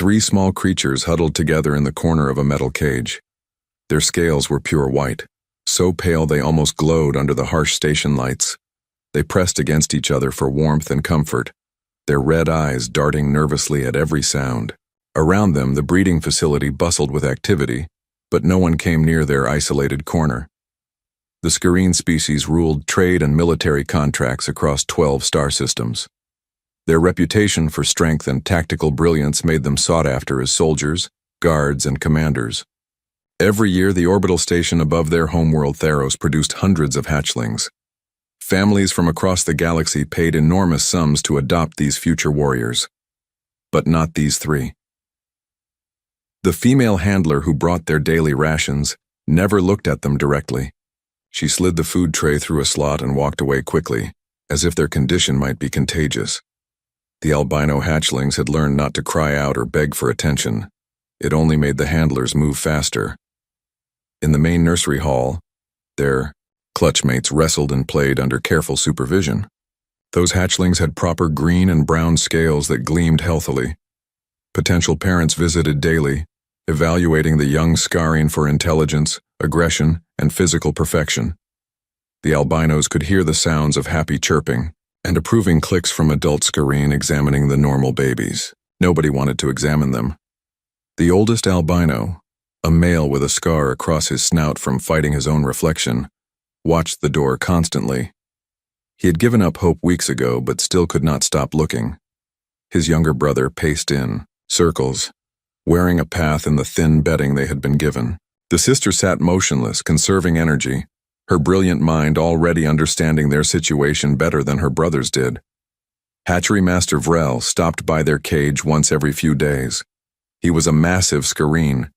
Three small creatures huddled together in the corner of a metal cage. Their scales were pure white, so pale they almost glowed under the harsh station lights. They pressed against each other for warmth and comfort, their red eyes darting nervously at every sound. Around them, the breeding facility bustled with activity, but no one came near their isolated corner. The Scurine species ruled trade and military contracts across 12 star systems. Their reputation for strength and tactical brilliance made them sought after as soldiers, guards, and commanders. Every year, the orbital station above their homeworld Theros produced hundreds of hatchlings. Families from across the galaxy paid enormous sums to adopt these future warriors. But not these three. The female handler who brought their daily rations never looked at them directly. She slid the food tray through a slot and walked away quickly, as if their condition might be contagious. The albino hatchlings had learned not to cry out or beg for attention. It only made the handlers move faster. In the main nursery hall, their clutchmates wrestled and played under careful supervision. Those hatchlings had proper green and brown scales that gleamed healthily. Potential parents visited daily, evaluating the young Scurine for intelligence, aggression, and physical perfection. The albinos could hear the sounds of happy chirping and approving clicks from adult Scurine examining the normal babies. Nobody wanted to examine them. The oldest albino, a male with a scar across his snout from fighting his own reflection, watched the door constantly. He had given up hope weeks ago, but still could not stop looking. His younger brother paced in, circles, wearing a path in the thin bedding they had been given. The sister sat motionless, conserving energy, her brilliant mind already understanding their situation better than her brothers did. Hatchery Master Vrel stopped by their cage once every few days. He was a massive Scurine,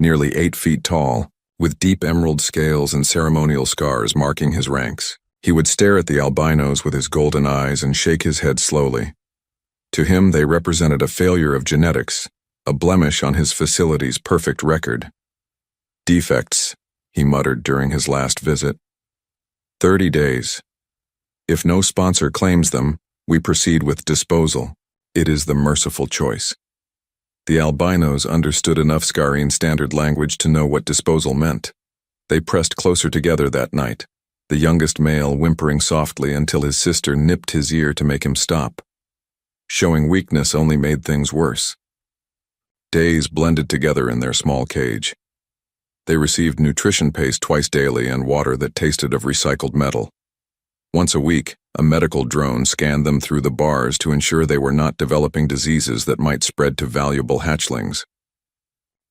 nearly 8 feet tall, with deep emerald scales and ceremonial scars marking his ranks. He would stare at the albinos with his golden eyes and shake his head slowly. To him, they represented a failure of genetics, a blemish on his facility's perfect record. Defects, he muttered during his last visit. 30 days. If no sponsor claims them, we proceed with disposal. It is the merciful choice. The albinos understood enough Scurine standard language to know what disposal meant. They pressed closer together that night, the youngest male whimpering softly until his sister nipped his ear to make him stop. Showing weakness only made things worse. Days blended together in their small cage. They received nutrition paste twice daily and water that tasted of recycled metal. Once a week, a medical drone scanned them through the bars to ensure they were not developing diseases that might spread to valuable hatchlings.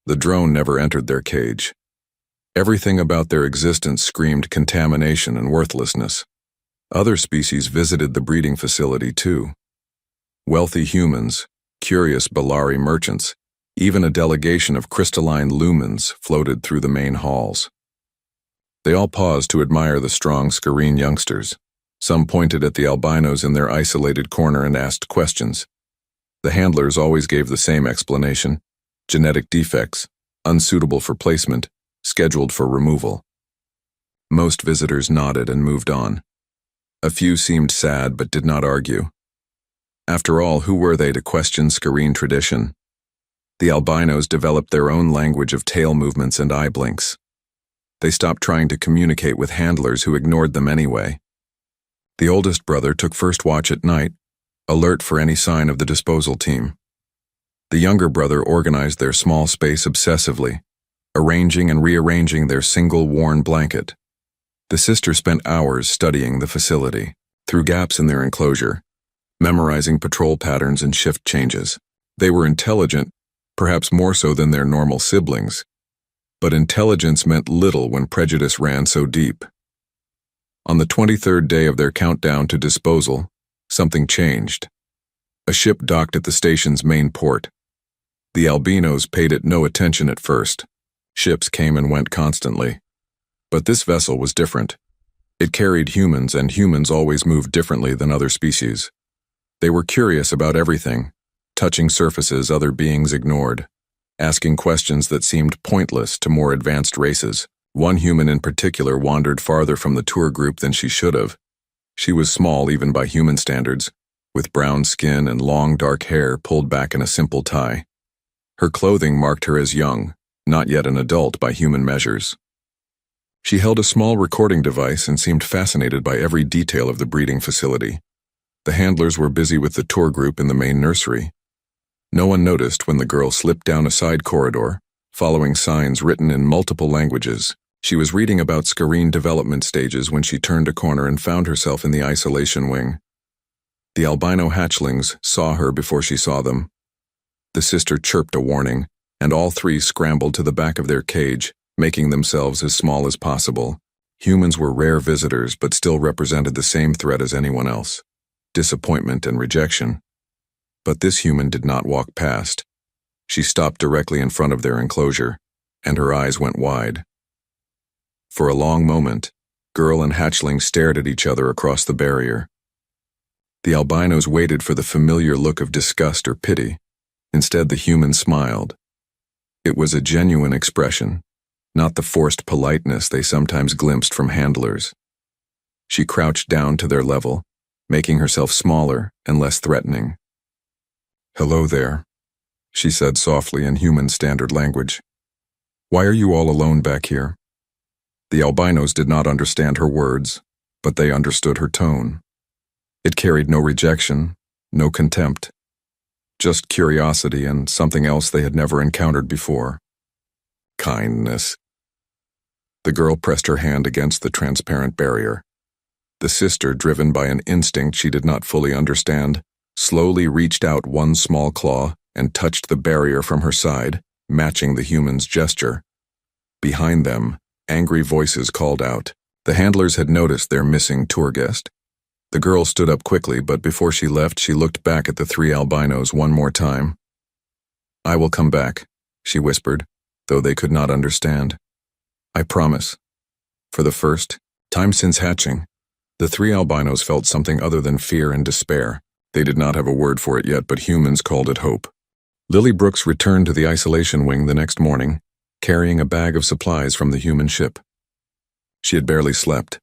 The drone never entered their cage. Everything about their existence screamed contamination and worthlessness. Other species visited the breeding facility too. Wealthy humans, curious Bellari merchants, even a delegation of crystalline lumens floated through the main halls. They all paused to admire the strong Scurine youngsters. Some pointed at the albinos in their isolated corner and asked questions. The handlers always gave the same explanation: genetic defects, unsuitable for placement, scheduled for removal. Most visitors nodded and moved on. A few seemed sad but did not argue. After all, who were they to question Scurine tradition? The albinos developed their own language of tail movements and eye blinks. They stopped trying to communicate with handlers who ignored them anyway. The oldest brother took first watch at night, alert for any sign of the disposal team. The younger brother organized their small space obsessively, arranging and rearranging their single worn blanket. The sister spent hours studying the facility, through gaps in their enclosure, memorizing patrol patterns and shift changes. They were intelligent, perhaps more so than their normal siblings, but intelligence meant little when prejudice ran so deep. On the 23rd day of their countdown to disposal, something changed. A ship docked at the station's main port. The albinos paid it no attention at first. Ships came and went constantly. But this vessel was different. It carried humans, and humans always moved differently than other species. They were curious about everything, touching surfaces other beings ignored, asking questions that seemed pointless to more advanced races. One human in particular wandered farther from the tour group than she should have. She was small even by human standards, with brown skin and long dark hair pulled back in a simple tie. Her clothing marked her as young, not yet an adult by human measures. She held a small recording device and seemed fascinated by every detail of the breeding facility. The handlers were busy with the tour group in the main nursery. No one noticed when the girl slipped down a side corridor, following signs written in multiple languages. She was reading about scurine development stages when she turned a corner and found herself in the isolation wing. The albino hatchlings saw her before she saw them. The sister chirped a warning, and all three scrambled to the back of their cage, making themselves as small as possible. Humans were rare visitors but still represented the same threat as anyone else: disappointment and rejection. But this human did not walk past. She stopped directly in front of their enclosure, and her eyes went wide. For a long moment, girl and hatchling stared at each other across the barrier. The albinos waited for the familiar look of disgust or pity. Instead, the human smiled. It was a genuine expression, not the forced politeness they sometimes glimpsed from handlers. She crouched down to their level, making herself smaller and less threatening. "Hello there," she said softly in human standard language. "Why are you all alone back here?" The albinos did not understand her words, but they understood her tone. It carried no rejection, no contempt, just curiosity and something else they had never encountered before: kindness. The girl pressed her hand against the transparent barrier. The sister, driven by an instinct she did not fully understand, slowly reached out one small claw and touched the barrier from her side, matching the human's gesture. Behind them, angry voices called out. The handlers had noticed their missing tour guest. The girl stood up quickly, but before she left, she looked back at the three albinos one more time. "I will come back," she whispered, though they could not understand. "I promise." For the first time since hatching, the three albinos felt something other than fear and despair. They did not have a word for it yet, but humans called it hope. Lily Brooks returned to the isolation wing the next morning, carrying a bag of supplies from the human ship. She had barely slept,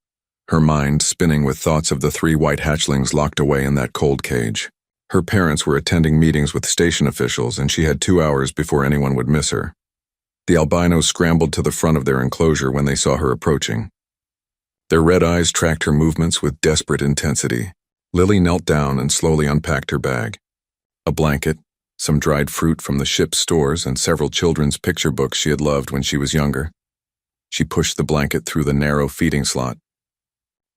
her mind spinning with thoughts of the three white hatchlings locked away in that cold cage. Her parents were attending meetings with station officials, and she had 2 hours before anyone would miss her. The albinos scrambled to the front of their enclosure when they saw her approaching. Their red eyes tracked her movements with desperate intensity. Lily knelt down and slowly unpacked her bag. A blanket, some dried fruit from the ship's stores, and several children's picture books she had loved when she was younger. She pushed the blanket through the narrow feeding slot.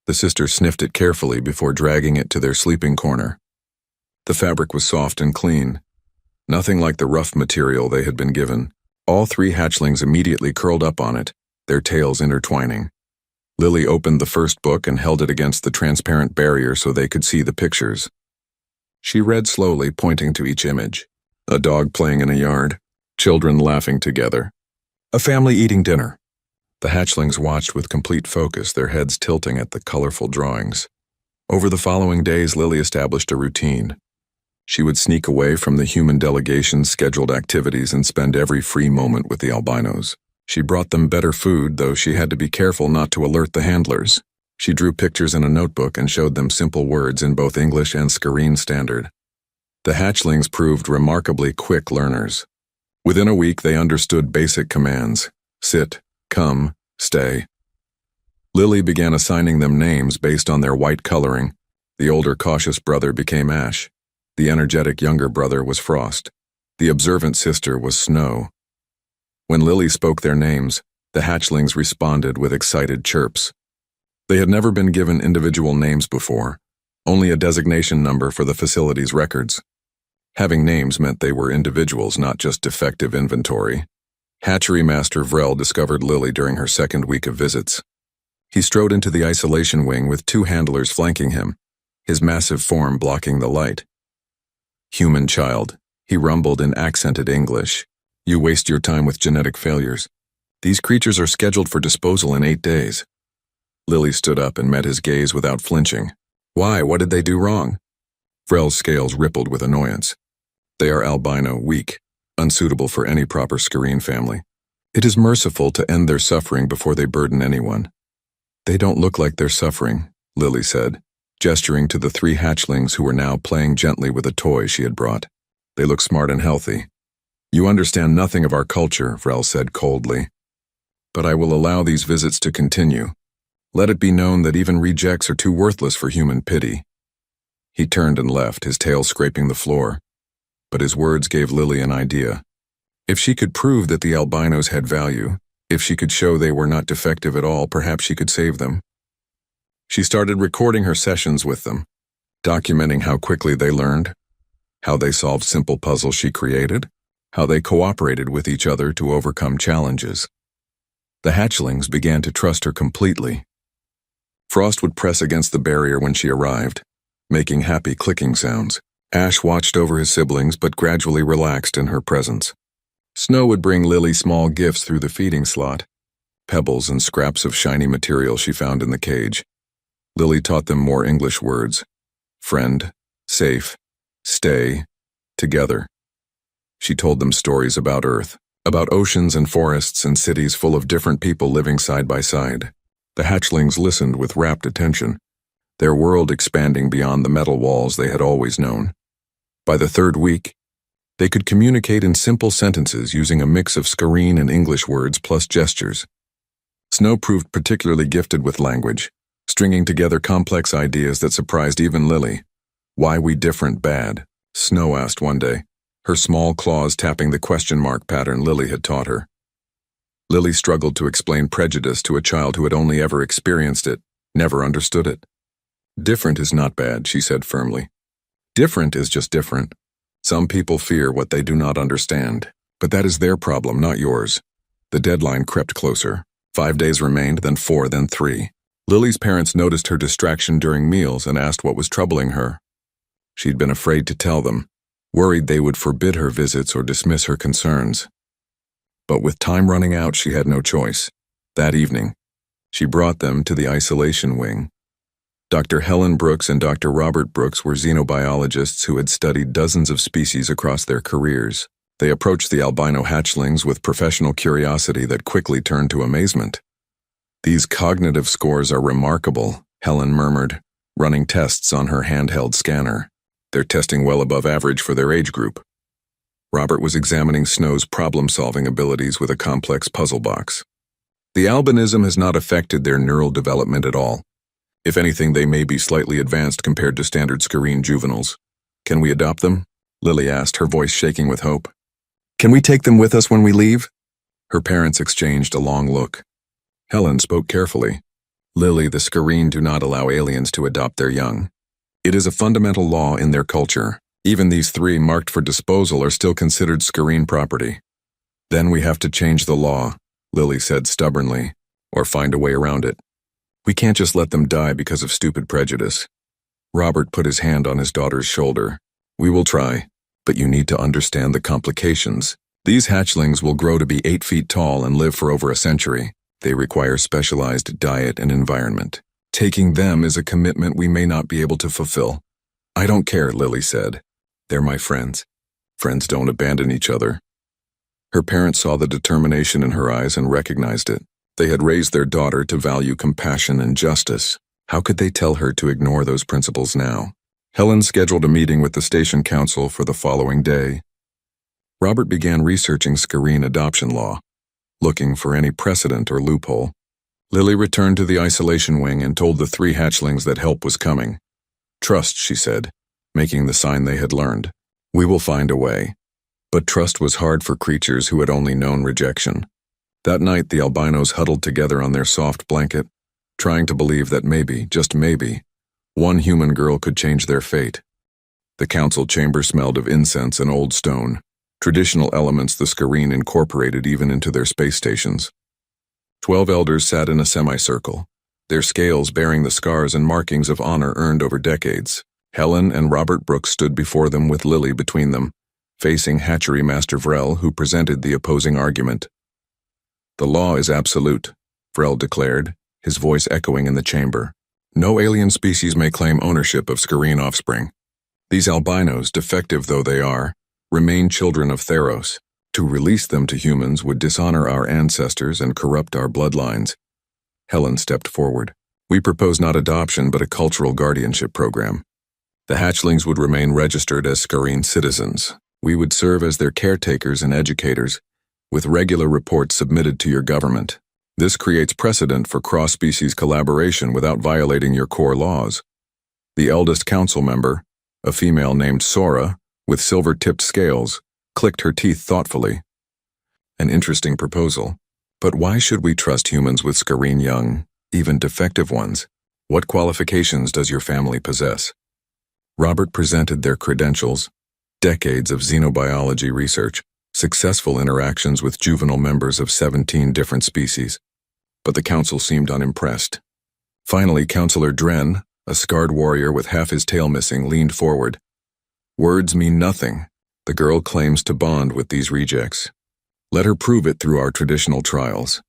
The sister sniffed it carefully before dragging it to their sleeping corner. The fabric was soft and clean, nothing like the rough material they had been given. All three hatchlings immediately curled up on it, their tails intertwining. Lily opened the first book and held it against the transparent barrier so they could see the pictures. She read slowly, pointing to each image. A dog playing in a yard, children laughing together, a family eating dinner. The hatchlings watched with complete focus, their heads tilting at the colorful drawings. Over the following days, Lily established a routine. She would sneak away from the human delegation's scheduled activities and spend every free moment with the albinos. She brought them better food, though she had to be careful not to alert the handlers. She drew pictures in a notebook and showed them simple words in both English and scurine standard. The hatchlings proved remarkably quick learners. Within a week, they understood basic commands: sit, come, stay. Lily began assigning them names based on their white coloring. The older, cautious brother became Ash. The energetic younger brother was Frost. The observant sister was Snow. When Lily spoke their names, the hatchlings responded with excited chirps. They had never been given individual names before, only a designation number for the facility's records. Having names meant they were individuals, not just defective inventory. Hatchery Master Vrel discovered Lily during her second week of visits. He strode into the isolation wing with 2 handlers flanking him, his massive form blocking the light. "Human child," he rumbled in accented English. "You waste your time with genetic failures. These creatures are scheduled for disposal in 8 days. Lily stood up and met his gaze without flinching. "Why? What did they do wrong?" Vrel's scales rippled with annoyance. "They are albino, weak, unsuitable for any proper scurine family. It is merciful to end their suffering before they burden anyone." "They don't look like they're suffering," Lily said, gesturing to the 3 hatchlings who were now playing gently with a toy she had brought. "They look smart and healthy." You understand nothing of our culture, Vrel said coldly. But I will allow these visits to continue. Let it be known that even rejects are too worthless for human pity. He turned and left, his tail scraping the floor. But his words gave Lily an idea. If she could prove that the albinos had value, if she could show they were not defective at all, perhaps she could save them. She started recording her sessions with them, documenting how quickly they learned, how they solved simple puzzles she created, how they cooperated with each other to overcome challenges. The hatchlings began to trust her completely. Frost would press against the barrier when she arrived, making happy clicking sounds. Ash watched over his siblings but gradually relaxed in her presence. Snow would bring Lily small gifts through the feeding slot, pebbles and scraps of shiny material she found in the cage. Lily taught them more English words: friend, safe, stay, together. She told them stories about Earth, about oceans and forests and cities full of different people living side by side. The hatchlings listened with rapt attention, their world expanding beyond the metal walls they had always known. By the third week, they could communicate in simple sentences using a mix of Scareen and English words plus gestures. Snow proved particularly gifted with language, stringing together complex ideas that surprised even Lily. "Why we different bad?" Snow asked one day, her small claws tapping the question mark pattern Lily had taught her. Lily struggled to explain prejudice to a child who had only ever experienced it, never understood it. "Different is not bad," she said firmly. "Different is just different. Some people fear what they do not understand, but that is their problem, not yours." The deadline crept closer. 5 days remained, then 4, then 3. Lily's parents noticed her distraction during meals and asked what was troubling her. She'd been afraid to tell them, worried they would forbid her visits or dismiss her concerns. But with time running out, she had no choice. That evening, she brought them to the isolation wing. Dr. Helen Brooks and Dr. Robert Brooks were xenobiologists who had studied dozens of species across their careers. They approached the albino hatchlings with professional curiosity that quickly turned to amazement. "These cognitive scores are remarkable," Helen murmured, running tests on her handheld scanner. "They're testing well above average for their age group." Robert was examining Snow's problem-solving abilities with a complex puzzle box. "The albinism has not affected their neural development at all. If anything, they may be slightly advanced compared to standard Scareen juveniles. Can we adopt them?" Lily asked, her voice shaking with hope. "Can we take them with us when we leave?" Her parents exchanged a long look. Helen spoke carefully. "Lily, the Scareen do not allow aliens to adopt their young. It is a fundamental law in their culture. Even these 3 marked for disposal are still considered Scareen property." "Then we have to change the law," Lily said stubbornly, "or find a way around it. We can't just let them die because of stupid prejudice." Robert put his hand on his daughter's shoulder. "We will try, but you need to understand the complications. These hatchlings will grow to be 8 feet tall and live for over a century. They require specialized diet and environment. Taking them is a commitment we may not be able to fulfill." "I don't care," Lily said. "They're my friends. Friends don't abandon each other." Her parents saw the determination in her eyes and recognized it. They had raised their daughter to value compassion and justice. How could they tell her to ignore those principles now? Helen scheduled a meeting with the station council for the following day. Robert began researching Scareen adoption law, looking for any precedent or loophole. Lily returned to the isolation wing and told the 3 hatchlings that help was coming. "Trust," she said, making the sign they had learned. "We will find a way." But trust was hard for creatures who had only known rejection. That night, the albinos huddled together on their soft blanket, trying to believe that maybe, just maybe, one human girl could change their fate. The council chamber smelled of incense and old stone, traditional elements the Scareen incorporated even into their space stations. 12 elders sat in a semicircle, their scales bearing the scars and markings of honor earned over decades. Helen and Robert Brooks stood before them with Lily between them, facing Hatchery Master Vrel, who presented the opposing argument. "The law is absolute," Vrel declared, his voice echoing in the chamber. "No alien species may claim ownership of Scareen offspring. These albinos, defective though they are, remain children of Theros. To release them to humans would dishonor our ancestors and corrupt our bloodlines." Helen stepped forward. "We propose not adoption but a cultural guardianship program. The hatchlings would remain registered as Scareen citizens. We would serve as their caretakers and educators, with regular reports submitted to your government. This creates precedent for cross-species collaboration without violating your core laws. The eldest council member, a female named Sora, with silver-tipped scales, clicked her teeth thoughtfully. An interesting proposal. But why should we trust humans with scurrying young, even defective ones? What qualifications does your family possess? Robert presented their credentials: decades of xenobiology research, successful interactions with juvenile members of 17 different species. But the council seemed unimpressed. Finally, Counselor Dren, a scarred warrior with half his tail missing, leaned forward. Words mean nothing. The girl claims to bond with these rejects. Let her prove it through our traditional trials.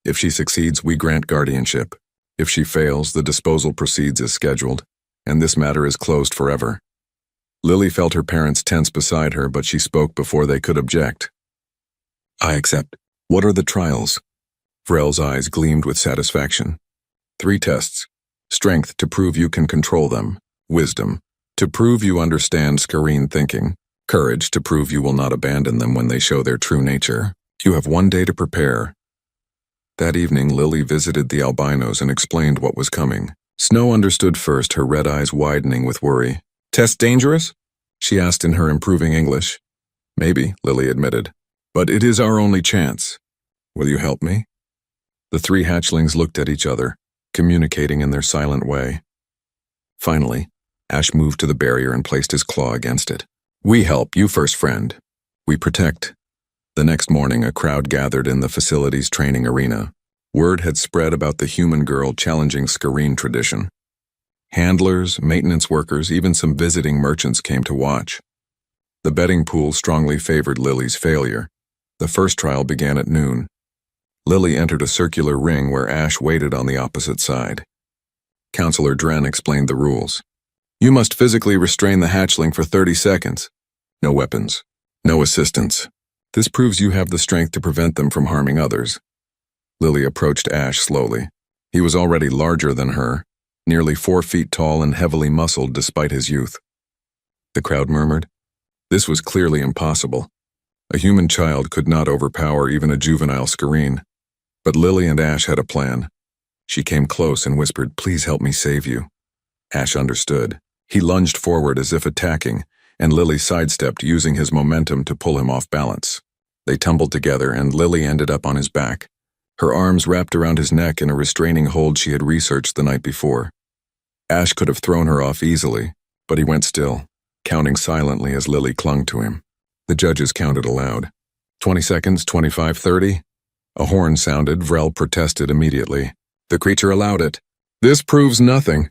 If she succeeds, we grant guardianship. If she fails, the disposal proceeds as scheduled, and this matter is closed forever. Lily felt her parents tense beside her, but she spoke before they could object. I accept. What are the trials? Vrel's eyes gleamed with satisfaction. 3 tests. Strength, to prove you can control them. Wisdom, to prove you understand scurrying thinking. Courage, to prove you will not abandon them when they show their true nature. You have 1 day to prepare. That evening, Lily visited the albinos and explained what was coming. Snow understood first, her red eyes widening with worry. Test dangerous? She asked in her improving English. Maybe, Lily admitted. But it is our only chance. Will you help me? The 3 hatchlings looked at each other, communicating in their silent way. Finally, Ash moved to the barrier and placed his claw against it. We help, you first, friend. We protect. The next morning, a crowd gathered in the facility's training arena. Word had spread about the human girl challenging scurrying tradition. Handlers, maintenance workers, even some visiting merchants came to watch. The betting pool strongly favored Lily's failure. The first trial began at noon. Lily entered a circular ring where Ash waited on the opposite side. Counselor Dren explained the rules. You must physically restrain the hatchling for 30 seconds. No weapons. No assistance. This proves you have the strength to prevent them from harming others. Lily approached Ash slowly. He was already larger than her, nearly 4 feet tall and heavily muscled despite his youth. The crowd murmured. This was clearly impossible. A human child could not overpower even a juvenile scurrying. But Lily and Ash had a plan. She came close and whispered, "Please help me save you." Ash understood. He lunged forward as if attacking, and Lily sidestepped, using his momentum to pull him off balance. They tumbled together, and Lily ended up on his back, her arms wrapped around his neck in a restraining hold she had researched the night before. Ash could have thrown her off easily, but he went still, counting silently as Lily clung to him. The judges counted aloud. 20 seconds, 25, 30. A horn sounded. Vrel protested immediately. The creature allowed it. This proves nothing.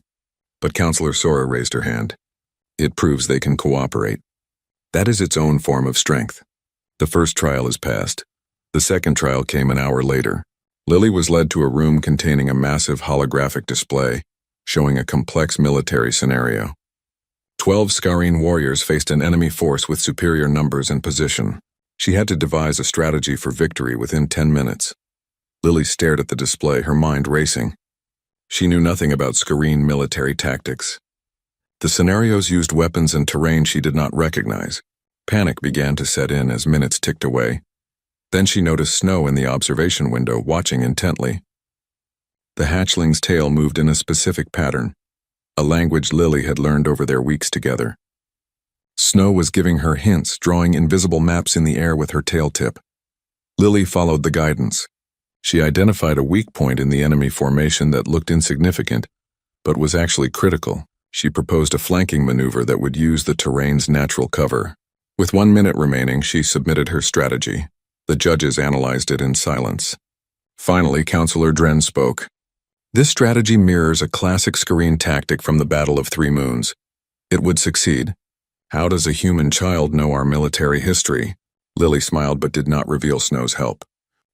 But Counselor Sora raised her hand. It proves they can cooperate. That is its own form of strength. The first trial is passed. The second trial came an hour later. Lily was led to a room containing a massive holographic display, showing a complex military scenario. 12 scurrying warriors faced an enemy force with superior numbers and position. She had to devise a strategy for victory within 10 minutes. Lily stared at the display, her mind racing. She knew nothing about scurrying military tactics. The scenarios used weapons and terrain she did not recognize. Panic began to set in as minutes ticked away. Then she noticed Snow in the observation window, watching intently. The hatchling's tail moved in a specific pattern, a language Lily had learned over their weeks together. Snow was giving her hints, drawing invisible maps in the air with her tail tip. Lily followed the guidance. She identified a weak point in the enemy formation that looked insignificant, but was actually critical. She proposed a flanking maneuver that would use the terrain's natural cover. With 1 minute remaining, she submitted her strategy. The judges analyzed it in silence. Finally, Counselor Dren spoke. This strategy mirrors a classic scurrying tactic from the Battle of 3 Moons. It would succeed. How does a human child know our military history? Lily smiled but did not reveal Snow's help.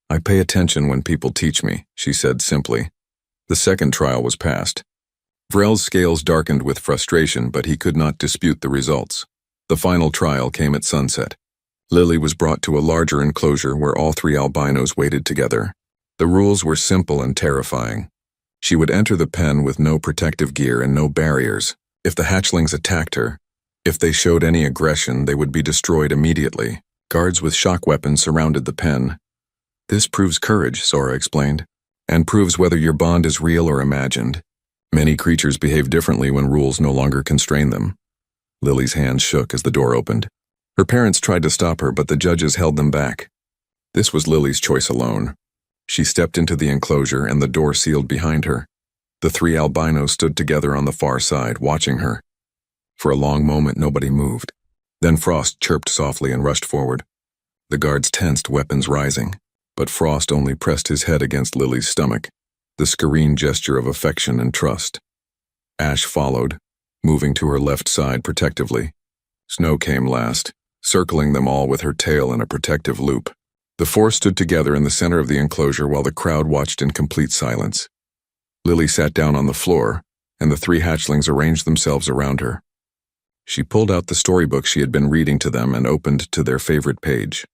I pay attention when people teach me, she said simply. The second trial was passed. Vrel's scales darkened with frustration, but he could not dispute the results. The final trial came at sunset. Lily was brought to a larger enclosure where all 3 albinos waited together. The rules were simple and terrifying. She would enter the pen with no protective gear and no barriers. If the hatchlings attacked her, If they showed any aggression, they would be destroyed immediately. Guards with shock weapons surrounded the pen. This proves courage, Sora explained, and proves whether your bond is real or imagined. Many creatures behave differently when rules no longer constrain them. Lily's hands shook as the door opened. Her parents tried to stop her, but the judges held them back. This was Lily's choice alone. She stepped into the enclosure and the door sealed behind her. The three albinos stood together on the far side, watching her. For a long moment, nobody moved. Then Frost chirped softly and rushed forward. The guards tensed, weapons rising, but Frost only pressed his head against Lily's stomach, the scurrying gesture of affection and trust. Ash followed, moving to her left side protectively. Snow came last, circling them all with her tail in a protective loop. The four stood together in the center of the enclosure while the crowd watched in complete silence. Lily sat down on the floor, and the three hatchlings arranged themselves around her. She pulled out the storybook she had been reading to them and opened to their favorite page.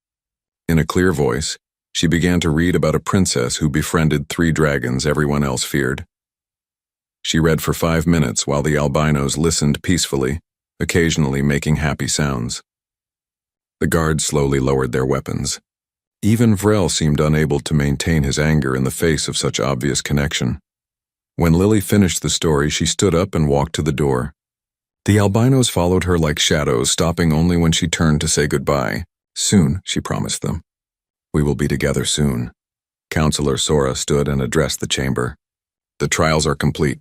In a clear voice, she began to read about a princess who befriended 3 dragons everyone else feared. She read for 5 minutes while the albinos listened peacefully, occasionally making happy sounds. The guards slowly lowered their weapons. Even Vrel seemed unable to maintain his anger in the face of such obvious connection. When Lily finished the story, she stood up and walked to the door. The albinos followed her like shadows, stopping only when she turned to say goodbye. Soon, she promised them. We will be together soon. Counselor Sora stood and addressed the chamber. The trials are complete.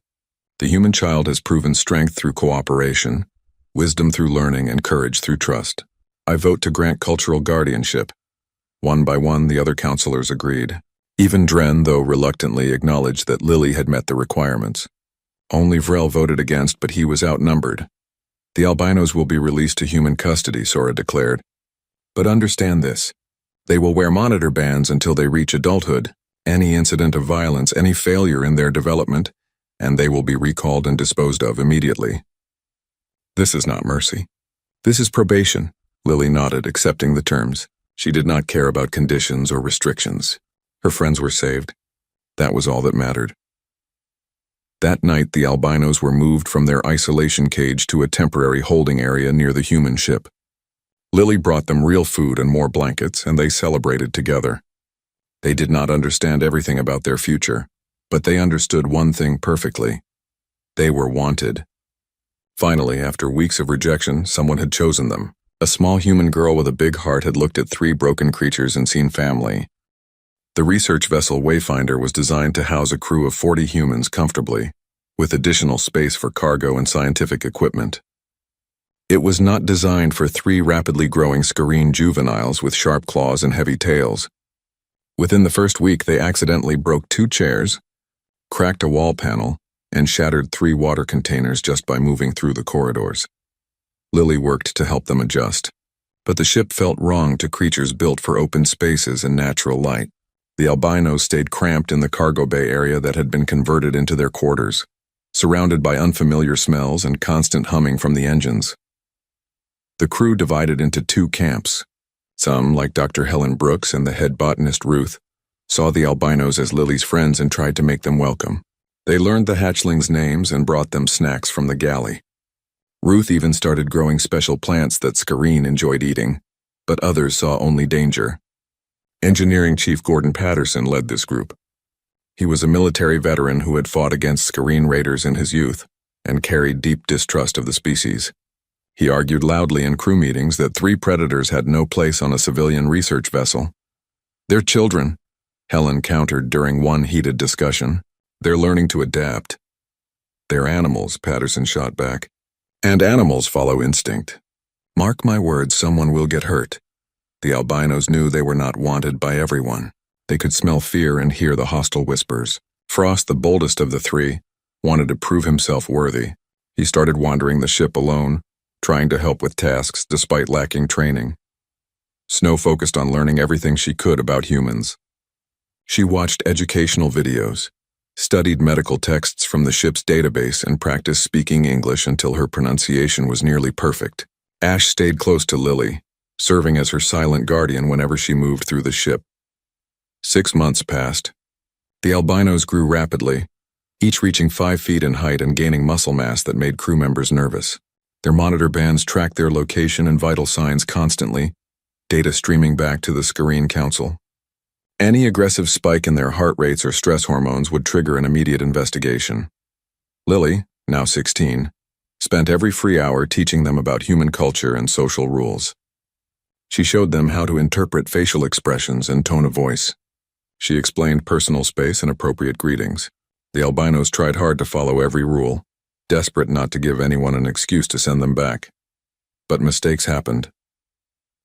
The human child has proven strength through cooperation, wisdom through learning, and courage through trust. I vote to grant cultural guardianship. One by one, the other counselors agreed. Even Dren, though reluctantly, acknowledged that Lily had met the requirements. Only Vrel voted against, but he was outnumbered. The albinos will be released to human custody, Sora declared. But understand this. They will wear monitor bands until they reach adulthood. Any incident of violence, any failure in their development, and they will be recalled and disposed of immediately. This is not mercy. This is probation, Lily nodded, accepting the terms. She did not care about conditions or restrictions. Her friends were saved. That was all that mattered. That night, the albinos were moved from their isolation cage to a temporary holding area near the human ship. Lily brought them real food and more blankets, and they celebrated together. They did not understand everything about their future, but they understood one thing perfectly. They were wanted. Finally, after weeks of rejection, someone had chosen them. A small human girl with a big heart had looked at 3 broken creatures and seen family. The research vessel Wayfinder was designed to house a crew of 40 humans comfortably, with additional space for cargo and scientific equipment. It was not designed for 3 rapidly growing scurrying juveniles with sharp claws and heavy tails. Within the first week, they accidentally broke 2 chairs, cracked a wall panel, and shattered 3 water containers just by moving through the corridors. Lily worked to help them adjust, but the ship felt wrong to creatures built for open spaces and natural light. The albinos stayed cramped in the cargo bay area that had been converted into their quarters, surrounded by unfamiliar smells and constant humming from the engines. The crew divided into 2 camps. Some, like Dr. Helen Brooks and the head botanist Ruth, saw the albinos as Lily's friends and tried to make them welcome. They learned the hatchlings' names and brought them snacks from the galley. Ruth even started growing special plants that Skareen enjoyed eating, but others saw only danger. Engineering Chief Gordon Patterson led this group. He was a military veteran who had fought against Skareen raiders in his youth and carried deep distrust of the species. He argued loudly in crew meetings that 3 predators had no place on a civilian research vessel. They're children, Helen countered during one heated discussion. They're learning to adapt. They're animals, Patterson shot back. And animals follow instinct. Mark my words, someone will get hurt. The albinos knew they were not wanted by everyone. They could smell fear and hear the hostile whispers. Frost, the boldest of the 3, wanted to prove himself worthy. He started wandering the ship alone, trying to help with tasks despite lacking training. Snow focused on learning everything she could about humans. She watched educational videos, studied medical texts from the ship's database, and practiced speaking English until her pronunciation was nearly perfect. Ash stayed close to Lily, serving as her silent guardian whenever she moved through the ship. 6 months passed. The albinos grew rapidly, each reaching 5 feet in height and gaining muscle mass that made crew members nervous. Their monitor bands tracked their location and vital signs constantly, data streaming back to the Screen Council. Any aggressive spike in their heart rates or stress hormones would trigger an immediate investigation. Lily, now 16, spent every free hour teaching them about human culture and social rules. She showed them how to interpret facial expressions and tone of voice. She explained personal space and appropriate greetings. The albinos tried hard to follow every rule, desperate not to give anyone an excuse to send them back. But mistakes happened.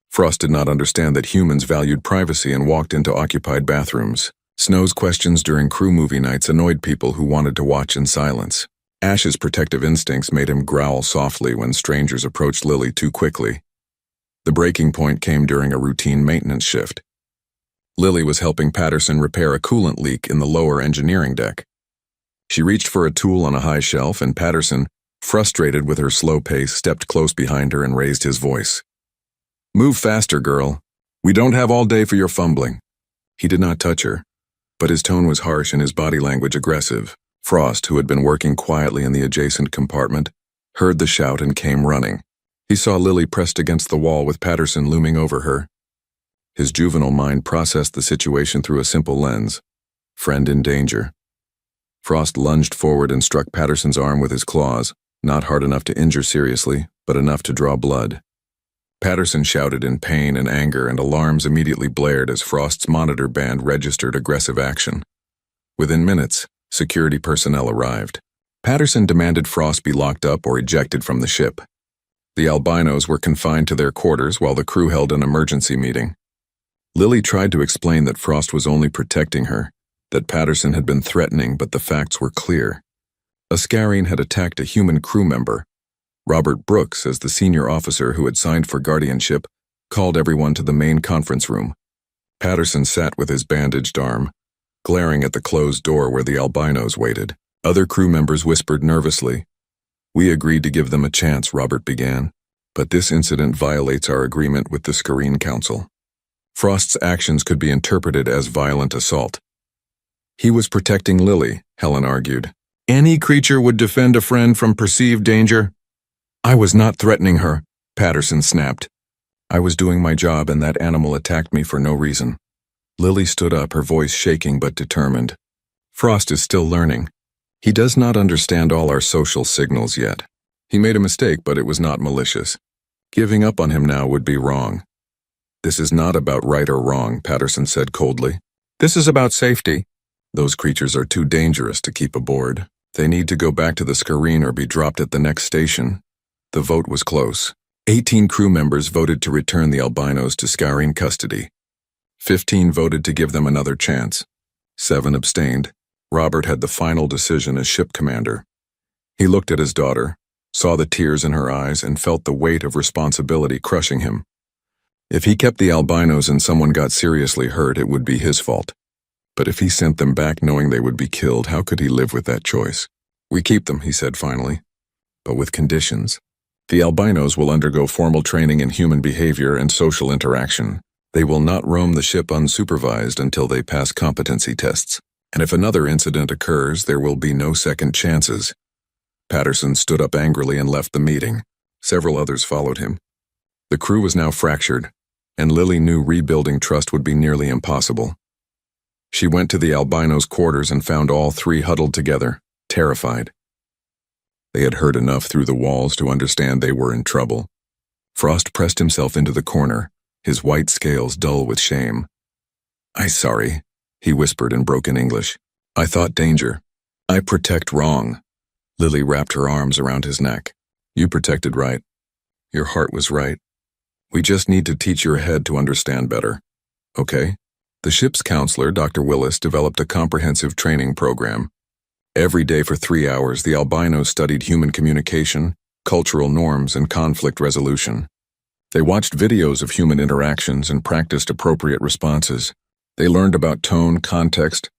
Frost did not understand that humans valued privacy and walked into occupied bathrooms. Snow's questions during crew movie nights annoyed people who wanted to watch in silence. Ash's protective instincts made him growl softly when strangers approached Lily too quickly. The breaking point came during a routine maintenance shift. Lily was helping Patterson repair a coolant leak in the lower engineering deck. She reached for a tool on a high shelf, and Patterson, frustrated with her slow pace, stepped close behind her and raised his voice. "Move faster, girl. We don't have all day for your fumbling." He did not touch her, but his tone was harsh and his body language aggressive. Frost, who had been working quietly in the adjacent compartment, heard the shout and came running. He saw Lily pressed against the wall with Patterson looming over her. His juvenile mind processed the situation through a simple lens. Friend in danger. Frost lunged forward and struck Patterson's arm with his claws, not hard enough to injure seriously, but enough to draw blood. Patterson shouted in pain and anger, and alarms immediately blared as Frost's monitor band registered aggressive action. Within minutes, security personnel arrived. Patterson demanded Frost be locked up or ejected from the ship. The albinos were confined to their quarters while the crew held an emergency meeting. Lily tried to explain that Frost was only protecting her, that Patterson had been threatening, but the facts were clear. A Scarine had attacked a human crew member. Robert Brooks, as the senior officer who had signed for guardianship, called everyone to the main conference room. Patterson sat with his bandaged arm, glaring at the closed door where the albinos waited. Other crew members whispered nervously. "We agreed to give them a chance," Robert began, "but this incident violates our agreement with the Screen Council." Frost's actions could be interpreted as violent assault. "He was protecting Lily," Helen argued. "Any creature would defend a friend from perceived danger." "I was not threatening her," Patterson snapped. "I was doing my job and that animal attacked me for no reason." Lily stood up, her voice shaking but determined. "Frost is still learning. He does not understand all our social signals yet. He made a mistake, but it was not malicious. Giving up on him now would be wrong." "This is not about right or wrong," Patterson said coldly. "This is about safety. Those creatures are too dangerous to keep aboard. They need to go back to the Screen or be dropped at the next station." The vote was close. 18 crew members voted to return the albinos to Screen custody. 15 voted to give them another chance. 7 abstained. Robert had the final decision as ship commander. He looked at his daughter, saw the tears in her eyes, and felt the weight of responsibility crushing him. If he kept the albinos and someone got seriously hurt, it would be his fault. But if he sent them back knowing they would be killed, how could he live with that choice? "We keep them," he said finally, "but with conditions. The albinos will undergo formal training in human behavior and social interaction. They will not roam the ship unsupervised until they pass competency tests. And if another incident occurs, there will be no second chances." Patterson stood up angrily and left the meeting. Several others followed him. The crew was now fractured, and Lily knew rebuilding trust would be nearly impossible. She went to the albinos' quarters and found all 3 huddled together, terrified. They had heard enough through the walls to understand they were in trouble. Frost pressed himself into the corner, his white scales dull with shame. "I'm sorry," he whispered in broken English. "I thought danger. I protect wrong." Lily wrapped her arms around his neck. "You protected right. Your heart was right. We just need to teach your head to understand better. Okay?" The ship's counselor, Dr. Willis, developed a comprehensive training program. Every day for 3 hours, the albinos studied human communication, cultural norms, and conflict resolution. They watched videos of human interactions and practiced appropriate responses. They learned about tone, context,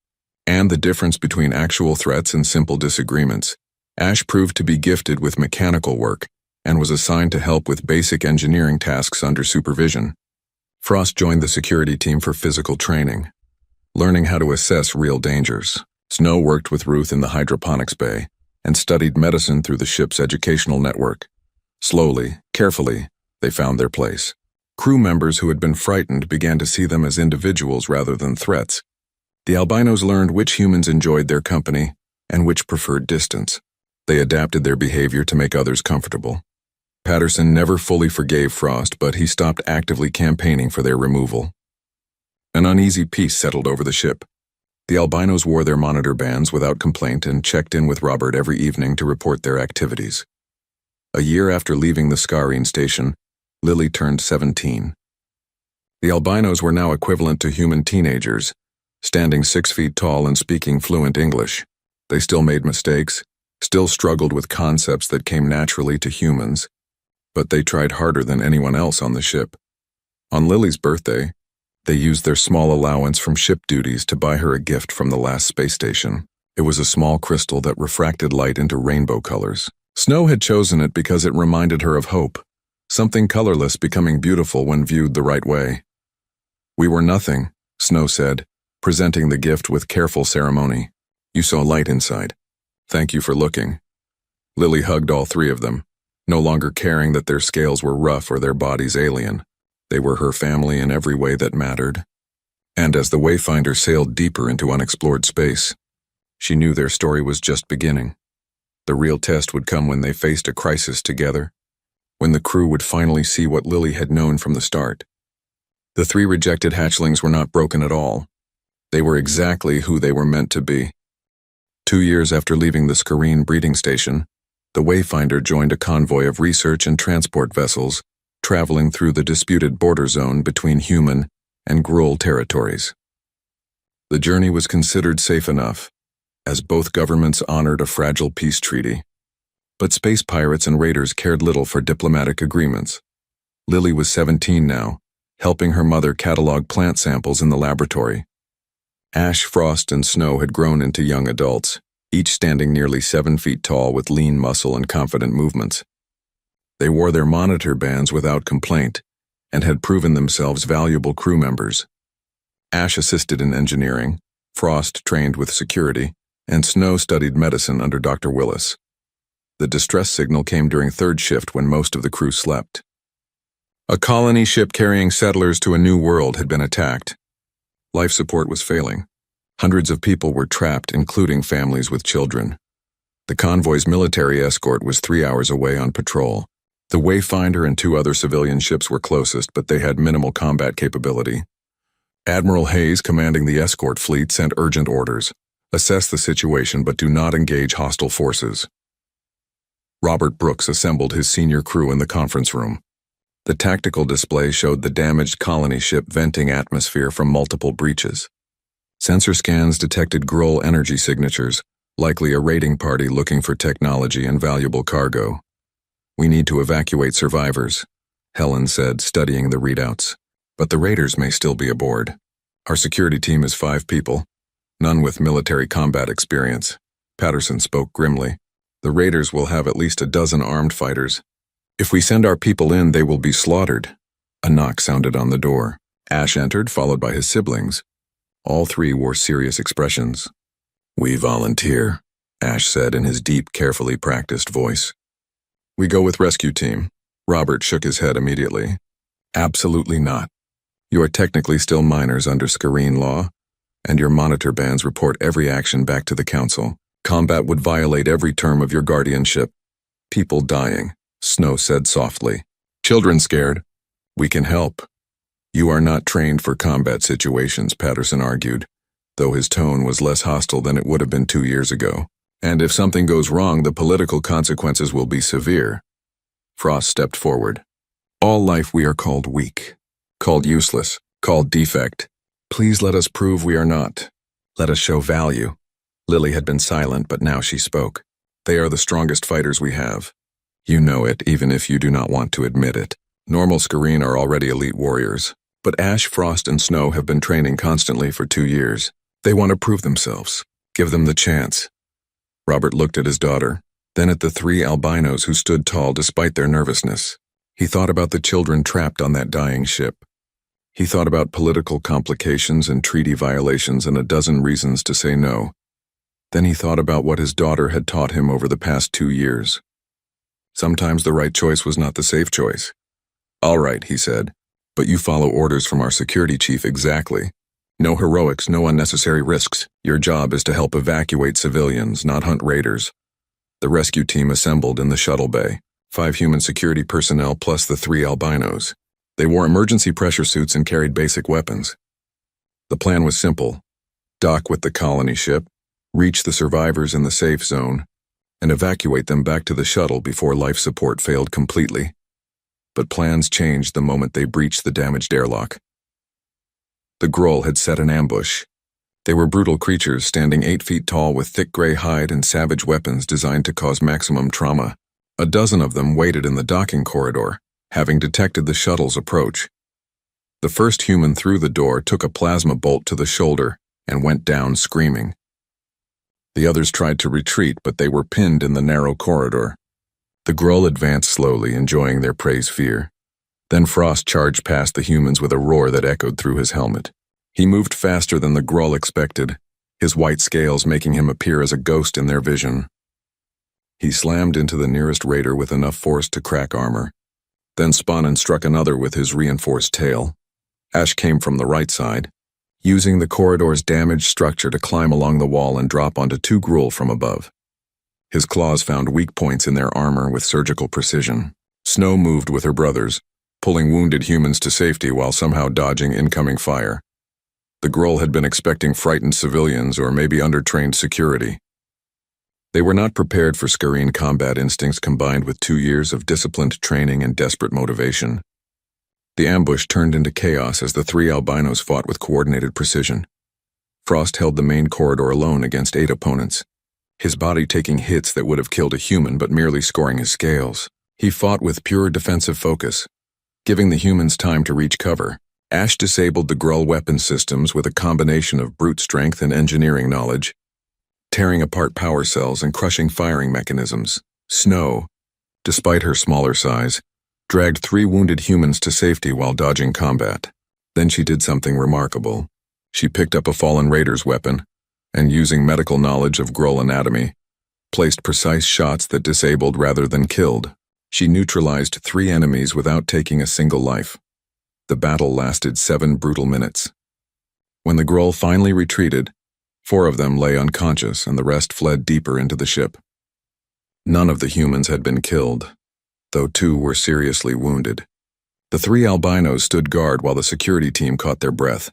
and the difference between actual threats and simple disagreements. Ash proved to be gifted with mechanical work and was assigned to help with basic engineering tasks under supervision. Frost joined the security team for physical training, learning how to assess real dangers. Snow worked with Ruth in the hydroponics bay and studied medicine through the ship's educational network. Slowly, carefully, they found their place. Crew members who had been frightened began to see them as individuals rather than threats. The albinos learned which humans enjoyed their company and which preferred distance. They adapted their behavior to make others comfortable. Patterson never fully forgave Frost, but he stopped actively campaigning for their removal. An uneasy peace settled over the ship. The albinos wore their monitor bands without complaint and checked in with Robert every evening to report their activities. A year after leaving the Scarine station, Lily turned 17. The albinos were now equivalent to human teenagers, standing 6 feet tall and speaking fluent English. They still made mistakes, still struggled with concepts that came naturally to humans, but they tried harder than anyone else on the ship. On Lily's birthday, they used their small allowance from ship duties to buy her a gift from the last space station. It was a small crystal that refracted light into rainbow colors. Snow had chosen it because it reminded her of hope, something colorless becoming beautiful when viewed the right way. "We were nothing," Snow said, presenting the gift with careful ceremony. "You saw light inside. Thank you for looking." Lily hugged all three of them, no longer caring that their scales were rough or their bodies alien. They were her family in every way that mattered. And as the Wayfinder sailed deeper into unexplored space, she knew their story was just beginning. The real test would come when they faced a crisis together, when the crew would finally see what Lily had known from the start. The three rejected hatchlings were not broken at all. They were exactly who they were meant to be. 2 years after leaving the Scarine breeding station, the Wayfinder joined a convoy of research and transport vessels traveling through the disputed border zone between human and Gruul territories. The journey was considered safe enough, as both governments honored a fragile peace treaty. But space pirates and raiders cared little for diplomatic agreements. Lily was 17 now, helping her mother catalog plant samples in the laboratory. Ash, Frost, and Snow had grown into young adults, each standing nearly 7 feet tall with lean muscle and confident movements. They wore their monitor bands without complaint and had proven themselves valuable crew members. Ash assisted in engineering, Frost trained with security, and Snow studied medicine under Dr. Willis. The distress signal came during third shift when most of the crew slept. A colony ship carrying settlers to a new world had been attacked. Life support was failing. Hundreds of people were trapped, including families with children. The convoy's military escort was 3 hours away on patrol. The Wayfinder and 2 other civilian ships were closest, but they had minimal combat capability. Admiral Hayes, commanding the escort fleet, sent urgent orders. Assess the situation, but do not engage hostile forces. Robert Brooks assembled his senior crew in the conference room. The tactical display showed the damaged colony ship venting atmosphere from multiple breaches. Sensor scans detected Gruul energy signatures, likely a raiding party looking for technology and valuable cargo. "We need to evacuate survivors," Helen said, studying the readouts. "But the raiders may still be aboard. Our security team is 5 people, none with military combat experience." Patterson spoke grimly. "The raiders will have at least a dozen armed fighters. If we send our people in, they will be slaughtered." A knock sounded on the door. Ash entered, followed by his siblings. All 3 wore serious expressions. "We volunteer," Ash said in his deep, carefully practiced voice. "We go with rescue team." Robert shook his head immediately. "Absolutely not. You are technically still minors under Scarine law, and your monitor bands report every action back to the Council. Combat would violate every term of your guardianship. People dying," Snow said softly. "Children scared. We can help." "You are not trained for combat situations," Patterson argued, though his tone was less hostile than it would have been 2 years ago. "And if something goes wrong, the political consequences will be severe." Frost stepped forward. "All life we are called weak, called useless, called defect. Please let us prove we are not. Let us show value." Lily had been silent, but now she spoke. "They are the strongest fighters we have. You know it, even if you do not want to admit it. Normal Scarine are already elite warriors, but Ash, Frost, and Snow have been training constantly for 2 years. They want to prove themselves. Give them the chance." Robert looked at his daughter, then at the 3 albinos who stood tall despite their nervousness. He thought about the children trapped on that dying ship. He thought about political complications and treaty violations and a dozen reasons to say no. Then he thought about what his daughter had taught him over the past 2 years. Sometimes the right choice was not the safe choice. "All right," he said, "but you follow orders from our security chief exactly. No heroics, no unnecessary risks. Your job is to help evacuate civilians, not hunt raiders." The rescue team assembled in the shuttle bay, 5 human security personnel plus the 3 albinos. They wore emergency pressure suits and carried basic weapons. The plan was simple: dock with the colony ship, reach the survivors in the safe zone, and evacuate them back to the shuttle before life support failed completely. But plans changed the moment they breached the damaged airlock. The Gruul had set an ambush. They were brutal creatures standing 8 feet tall with thick gray hide and savage weapons designed to cause maximum trauma. A dozen of them waited in the docking corridor, having detected the shuttle's approach. The first human through the door took a plasma bolt to the shoulder and went down screaming. The others tried to retreat, but they were pinned in the narrow corridor. The Gruul advanced slowly, enjoying their prey's fear. Then Frost charged past the humans with a roar that echoed through his helmet. He moved faster than the Gruul expected, his white scales making him appear as a ghost in their vision. He slammed into the nearest raider with enough force to crack armor, then spun and struck another with his reinforced tail. Ash came from the right side, using the corridor's damaged structure to climb along the wall and drop onto 2 Gruul from above. His claws found weak points in their armor with surgical precision. Snow moved with her brothers, pulling wounded humans to safety while somehow dodging incoming fire. The Gruul had been expecting frightened civilians or maybe undertrained security. They were not prepared for scurrying combat instincts combined with 2 years of disciplined training and desperate motivation. The ambush turned into chaos as the 3 albinos fought with coordinated precision. Frost held the main corridor alone against 8 opponents, his body taking hits that would have killed a human but merely scoring his scales. He fought with pure defensive focus, giving the humans time to reach cover. Ash disabled the Gruul weapon systems with a combination of brute strength and engineering knowledge, tearing apart power cells and crushing firing mechanisms. Snow, despite her smaller size, dragged 3 wounded humans to safety while dodging combat. Then she did something remarkable. She picked up a fallen raider's weapon, and using medical knowledge of Gruul anatomy, placed precise shots that disabled rather than killed. She neutralized 3 enemies without taking a single life. The battle lasted 7 brutal minutes. When the Gruul finally retreated, 4 of them lay unconscious and the rest fled deeper into the ship. None of the humans had been killed, though 2 were seriously wounded. The 3 albinos stood guard while the security team caught their breath.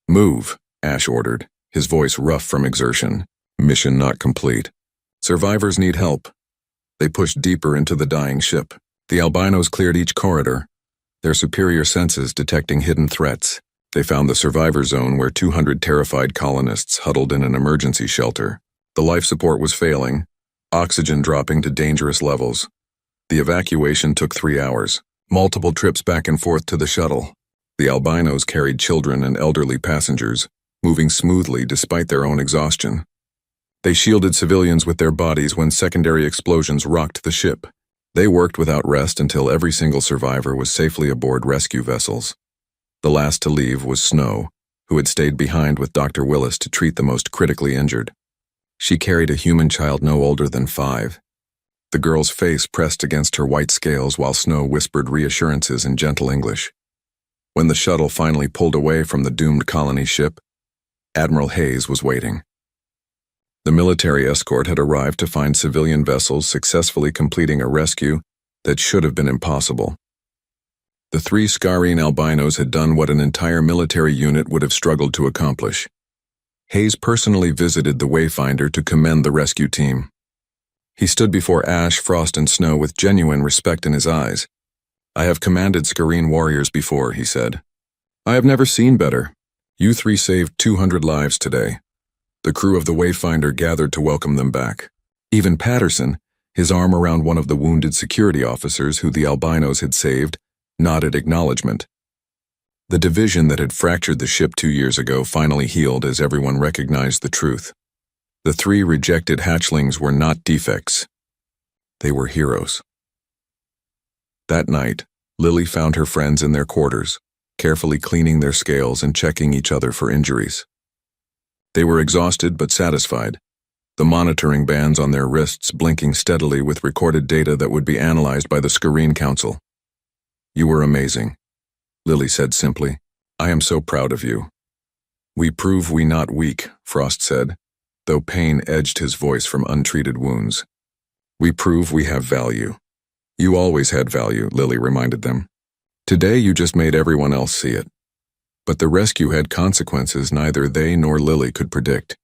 "Move," Ash ordered, his voice rough from exertion. "Mission not complete. Survivors need help." They pushed deeper into the dying ship. The albinos cleared each corridor, their superior senses detecting hidden threats. They found the survivor zone where 200 terrified colonists huddled in an emergency shelter. The life support was failing, oxygen dropping to dangerous levels. The evacuation took 3 hours, multiple trips back and forth to the shuttle. The albinos carried children and elderly passengers, moving smoothly despite their own exhaustion. They shielded civilians with their bodies when secondary explosions rocked the ship. They worked without rest until every single survivor was safely aboard rescue vessels. The last to leave was Snow, who had stayed behind with Dr. Willis to treat the most critically injured. She carried a human child no older than 5. The girl's face pressed against her white scales while Snow whispered reassurances in gentle English. When the shuttle finally pulled away from the doomed colony ship, Admiral Hayes was waiting. The military escort had arrived to find civilian vessels successfully completing a rescue that should have been impossible. The 3 Scarine albinos had done what an entire military unit would have struggled to accomplish. Hayes personally visited the Wayfinder to commend the rescue team. He stood before Ash, Frost, and Snow with genuine respect in his eyes. "I have commanded Scarine warriors before," he said. "I have never seen better. You 3 saved 200 lives today." The crew of the Wayfinder gathered to welcome them back. Even Patterson, his arm around one of the wounded security officers who the albinos had saved, nodded acknowledgement. The division that had fractured the ship 2 years ago finally healed as everyone recognized the truth. The 3 rejected hatchlings were not defects. They were heroes. That night, Lily found her friends in their quarters, carefully cleaning their scales and checking each other for injuries. They were exhausted but satisfied, the monitoring bands on their wrists blinking steadily with recorded data that would be analyzed by the Screen Council. "You were amazing," Lily said simply. "I am so proud of you." "We prove we not weak," Frost said, though pain edged his voice from untreated wounds. "We prove we have value." "You always had value," Lily reminded them. "Today you just made everyone else see it." But the rescue had consequences neither they nor Lily could predict.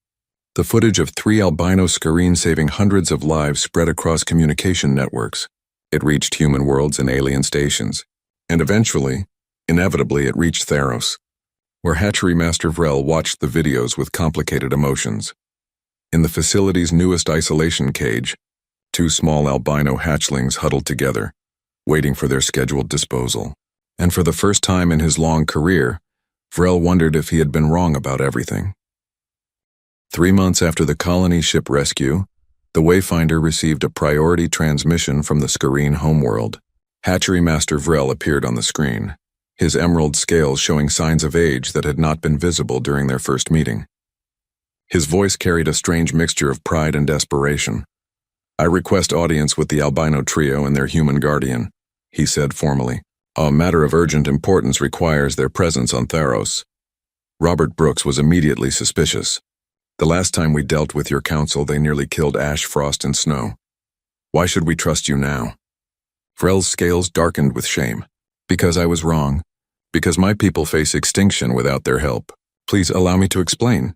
The footage of 3 albino Screens saving hundreds of lives spread across communication networks. It reached human worlds and alien stations. And eventually, inevitably, it reached Theros, where Hatchery Master Vrel watched the videos with complicated emotions. In the facility's newest isolation cage, 2 small albino hatchlings huddled together, waiting for their scheduled disposal. And for the first time in his long career, Vrel wondered if he had been wrong about everything. 3 months after the colony ship rescue, the Wayfinder received a priority transmission from the Screen homeworld. Hatchery Master Vrel appeared on the screen, his emerald scales showing signs of age that had not been visible during their first meeting. His voice carried a strange mixture of pride and desperation. "I request audience with the albino trio and their human guardian," he said formally. "A matter of urgent importance requires their presence on Theros." Robert Brooks was immediately suspicious. "The last time we dealt with your council, they nearly killed Ash, Frost, and Snow. Why should we trust you now?" Vrel's scales darkened with shame. "Because I was wrong. Because my people face extinction without their help. Please allow me to explain."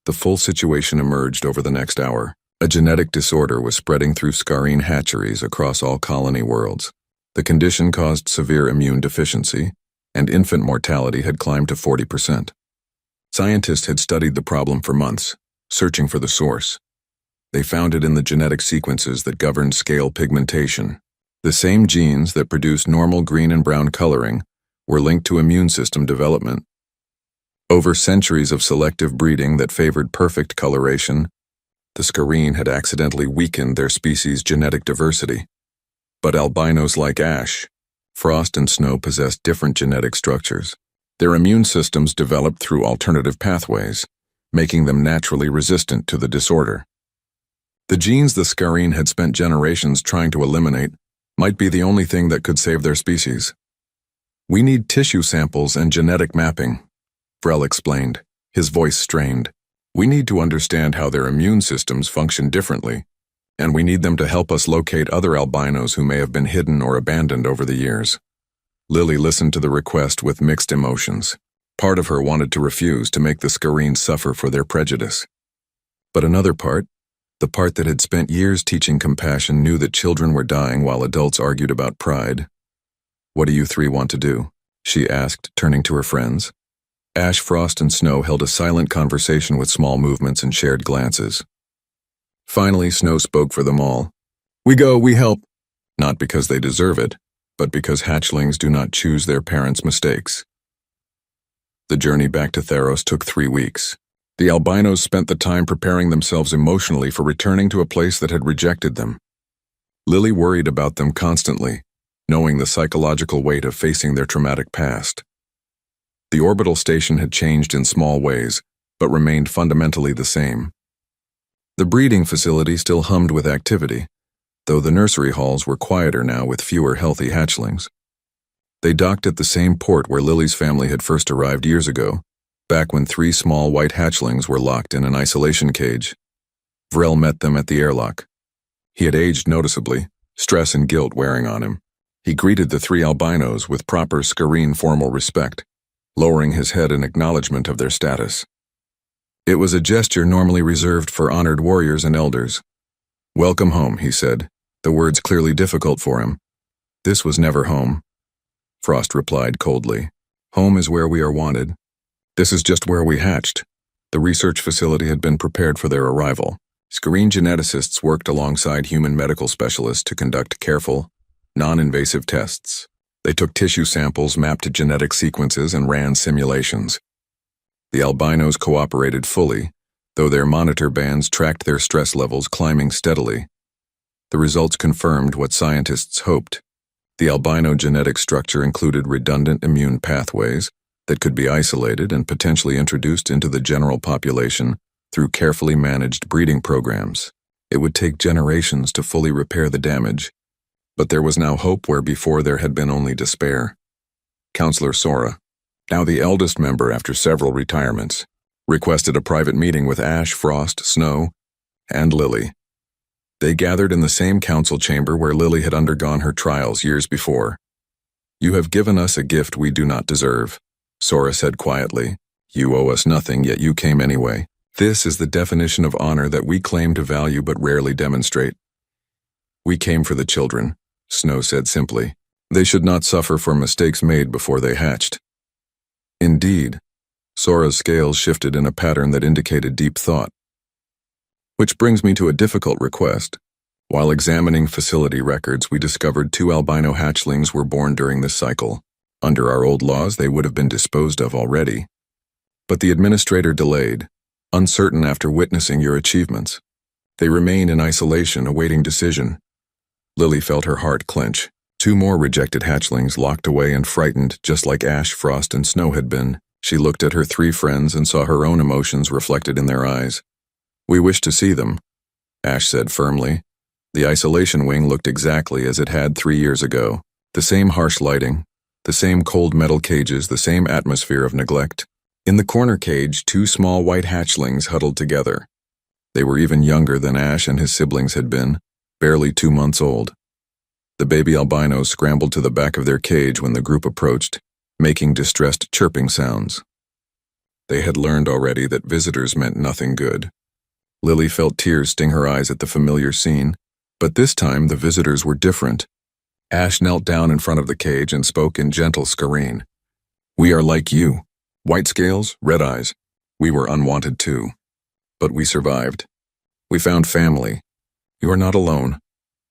The full situation emerged over the next hour. A genetic disorder was spreading through Screen hatcheries across all colony worlds. The condition caused severe immune deficiency, and infant mortality had climbed to 40%. Scientists had studied the problem for months, searching for the source. They found it in the genetic sequences that governed scale pigmentation. The same genes that produce normal green and brown coloring were linked to immune system development. Over centuries of selective breeding that favored perfect coloration, the Screen had accidentally weakened their species' genetic diversity. But albinos like Ash, Frost, and Snow possessed different genetic structures. Their immune systems developed through alternative pathways, making them naturally resistant to the disorder. The genes the Screen had spent generations trying to eliminate might be the only thing that could save their species. "We need tissue samples and genetic mapping," Vrel explained, his voice strained. "We need to understand how their immune systems function differently, and we need them to help us locate other albinos who may have been hidden or abandoned over the years." Lily listened to the request with mixed emotions. Part of her wanted to refuse to make the Screen suffer for their prejudice. But another part, the part that had spent years teaching compassion, knew that children were dying while adults argued about pride. "What do you 3 want to do?" she asked, turning to her friends. Ash, Frost, and Snow held a silent conversation with small movements and shared glances. Finally, Snow spoke for them all. "We go, we help." Not because they deserve it, but because hatchlings do not choose their parents' mistakes. The journey back to Theros took 3 weeks. The albinos spent the time preparing themselves emotionally for returning to a place that had rejected them. Lily worried about them constantly, knowing the psychological weight of facing their traumatic past. The orbital station had changed in small ways, but remained fundamentally the same. The breeding facility still hummed with activity, though the nursery halls were quieter now with fewer healthy hatchlings. They docked at the same port where Lily's family had first arrived years ago, back when 3 small white hatchlings were locked in an isolation cage. Vrel met them at the airlock. He had aged noticeably, stress and guilt wearing on him. He greeted the 3 albinos with proper Screen formal respect, lowering his head in acknowledgement of their status. It was a gesture normally reserved for honored warriors and elders. "Welcome home," he said, the words clearly difficult for him. "This was never home," Frost replied coldly. "Home is where we are wanted. This is just where we hatched." The research facility had been prepared for their arrival. Screen geneticists worked alongside human medical specialists to conduct careful, non-invasive tests. They took tissue samples, mapped genetic sequences, and ran simulations. The albinos cooperated fully, though their monitor bands tracked their stress levels climbing steadily. The results confirmed what scientists hoped. The albino genetic structure included redundant immune pathways that could be isolated and potentially introduced into the general population through carefully managed breeding programs. It would take generations to fully repair the damage, but there was now hope where before there had been only despair. Counselor Sora, now the eldest member after several retirements, requested a private meeting with Ash, Frost, Snow, and Lily. They gathered in the same council chamber where Lily had undergone her trials years before. "You have given us a gift we do not deserve," Sora said quietly. "You owe us nothing, yet you came anyway. This is the definition of honor that we claim to value but rarely demonstrate." "We came for the children," Snow said simply. "They should not suffer for mistakes made before they hatched." "Indeed." Sora's scales shifted in a pattern that indicated deep thought. "Which brings me to a difficult request. While examining facility records, we discovered 2 albino hatchlings were born during this cycle. Under our old laws, they would have been disposed of already. But the administrator delayed, uncertain after witnessing your achievements. They remain in isolation, awaiting decision." Lily felt her heart clench. 2 more rejected hatchlings locked away and frightened, just like Ash, Frost, and Snow had been. She looked at her 3 friends and saw her own emotions reflected in their eyes. "We wish to see them," Ash said firmly. The isolation wing looked exactly as it had 3 years ago. The same harsh lighting, the same cold metal cages, the same atmosphere of neglect. In the corner cage, 2 small white hatchlings huddled together. They were even younger than Ash and his siblings had been, barely 2 months old. The baby albinos scrambled to the back of their cage when the group approached, making distressed chirping sounds. They had learned already that visitors meant nothing good. Lily felt tears sting her eyes at the familiar scene, but this time the visitors were different. Ash knelt down in front of the cage and spoke in gentle Scareen. "We are like you. White scales, red eyes. We were unwanted too. But we survived. We found family. You are not alone."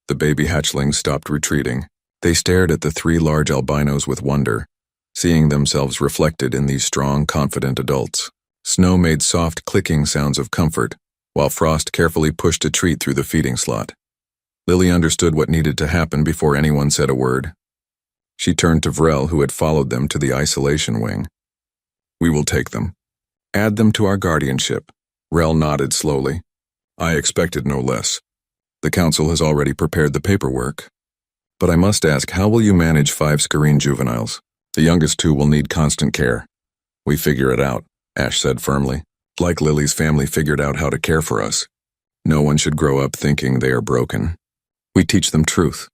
The baby hatchlings stopped retreating. They stared at the 3 large albinos with wonder, seeing themselves reflected in these strong, confident adults. Snow made soft clicking sounds of comfort, while Frost carefully pushed a treat through the feeding slot. Lily understood what needed to happen before anyone said a word. She turned to Vrel, who had followed them to the isolation wing. "We will take them. Add them to our guardianship." Vrel nodded slowly. "I expected no less. The council has already prepared the paperwork. But I must ask, how will you manage 5 Scareen juveniles? The youngest 2 will need constant care." "We figure it out," Ash said firmly. "Like Lily's family figured out how to care for us. No one should grow up thinking they are broken. We teach them truth.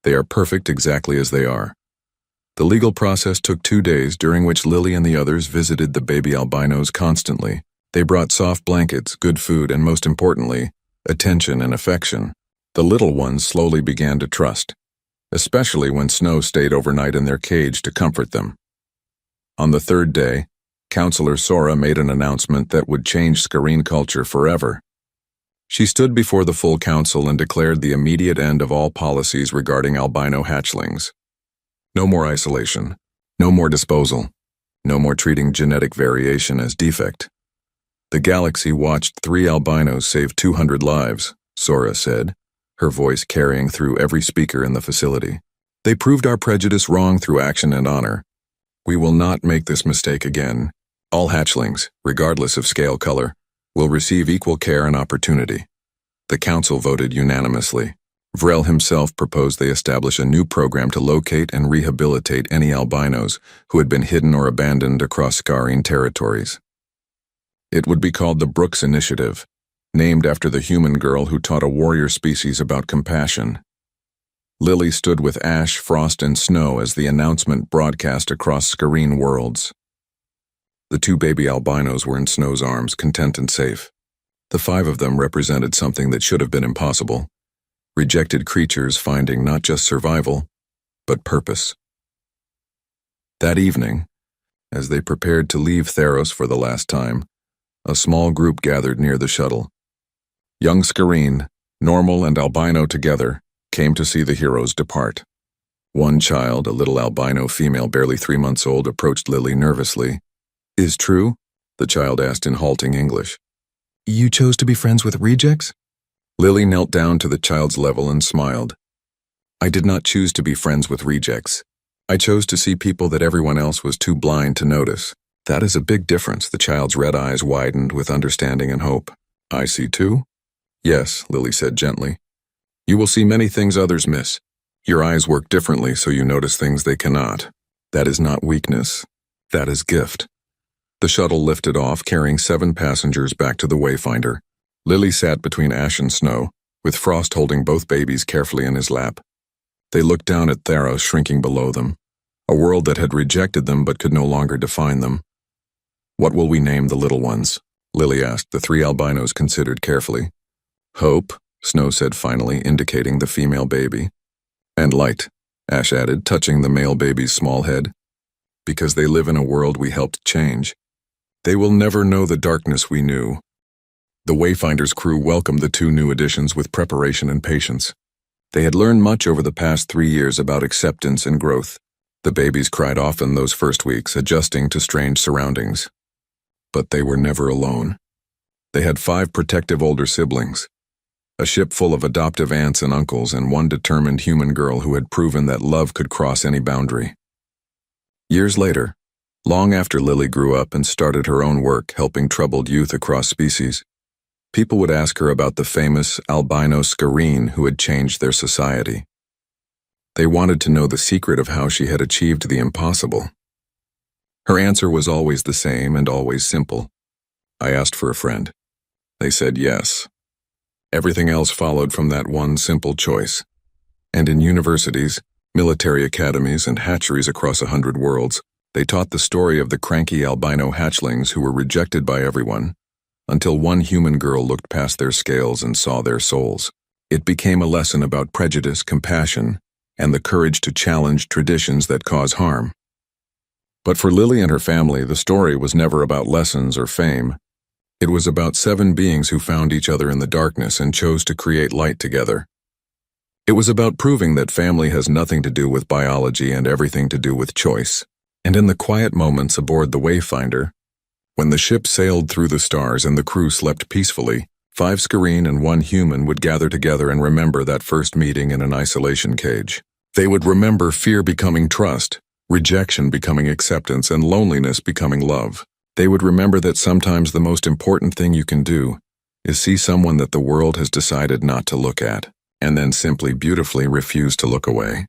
They are perfect exactly as they are." The legal process took 2 days, during which Lily and the others visited the baby albinos constantly. They brought soft blankets, good food, and most importantly, attention and affection. The little ones slowly began to trust, especially when Snow stayed overnight in their cage to comfort them. On the 3rd day, Counselor Sora made an announcement that would change Scareen culture forever. She stood before the full council and declared the immediate end of all policies regarding albino hatchlings. No more isolation, no more disposal, no more treating genetic variation as defect. "The galaxy watched 3 albinos save 200 lives, Sora said, her voice carrying through every speaker in the facility. "They proved our prejudice wrong through action and honor. We will not make this mistake again. All hatchlings, regardless of scale color, will receive equal care and opportunity." The council voted unanimously. Vrel himself proposed they establish a new program to locate and rehabilitate any albinos who had been hidden or abandoned across Scareen territories. It would be called the Brooks Initiative, named after the human girl who taught a warrior species about compassion. Lily stood with Ash, Frost, and Snow as the announcement broadcast across Scareen worlds. The 2 baby albinos were in Snow's arms, content and safe. The 5 of them represented something that should have been impossible. Rejected creatures finding not just survival, but purpose. That evening, as they prepared to leave Theros for the last time, a small group gathered near the shuttle. Young Scareen, normal and albino together, came to see the heroes depart. One child, a little albino female barely 3 months old, approached Lily nervously. "Is true?" the child asked in halting English. "You chose to be friends with rejects?" Lily knelt down to the child's level and smiled. "I did not choose to be friends with rejects. I chose to see people that everyone else was too blind to notice." That is a big difference. The child's red eyes widened with understanding and hope. I see too? Yes, Lily said gently. You will see many things others miss. Your eyes work differently, so you notice things they cannot. That is not weakness. That is gift. The shuttle lifted off, carrying 7 passengers back to the Wayfinder. Lily sat between ash and snow, with Frost holding both babies carefully in his lap. They looked down at Theros shrinking below them, a world that had rejected them but could no longer define them. What will we name the little ones? Lily asked. The 3 albinos considered carefully. Hope, Snow said finally, indicating the female baby. And Light, Ash added, touching the male baby's small head. Because they live in a world we helped change. They will never know the darkness we knew. The Wayfinder's crew welcomed the 2 new additions with preparation and patience. They had learned much over the past 3 years about acceptance and growth. The babies cried often those first weeks, adjusting to strange surroundings. But they were never alone. They had 5 protective older siblings, a ship full of adoptive aunts and uncles, and 1 determined human girl who had proven that love could cross any boundary. Years later, long after Lily grew up and started her own work helping troubled youth across species, people would ask her about the famous albino Scareen who had changed their society. They wanted to know the secret of how she had achieved the impossible. Her answer was always the same and always simple. I asked for a friend. They said yes. Everything else followed from that one simple choice. And in universities, military academies, and hatcheries across 100 worlds, they taught the story of the cranky albino hatchlings who were rejected by everyone, until one human girl looked past their scales and saw their souls. It became a lesson about prejudice, compassion, and the courage to challenge traditions that cause harm. But for Lily and her family, the story was never about lessons or fame. It was about 7 beings who found each other in the darkness and chose to create light together. It was about proving that family has nothing to do with biology and everything to do with choice. And in the quiet moments aboard the Wayfinder, when the ship sailed through the stars and the crew slept peacefully, 5 Scareen and 1 human would gather together and remember that first meeting in an isolation cage. They would remember fear becoming trust, rejection becoming acceptance, and loneliness becoming love. They would remember that sometimes the most important thing you can do is see someone that the world has decided not to look at, and then simply beautifully refuse to look away.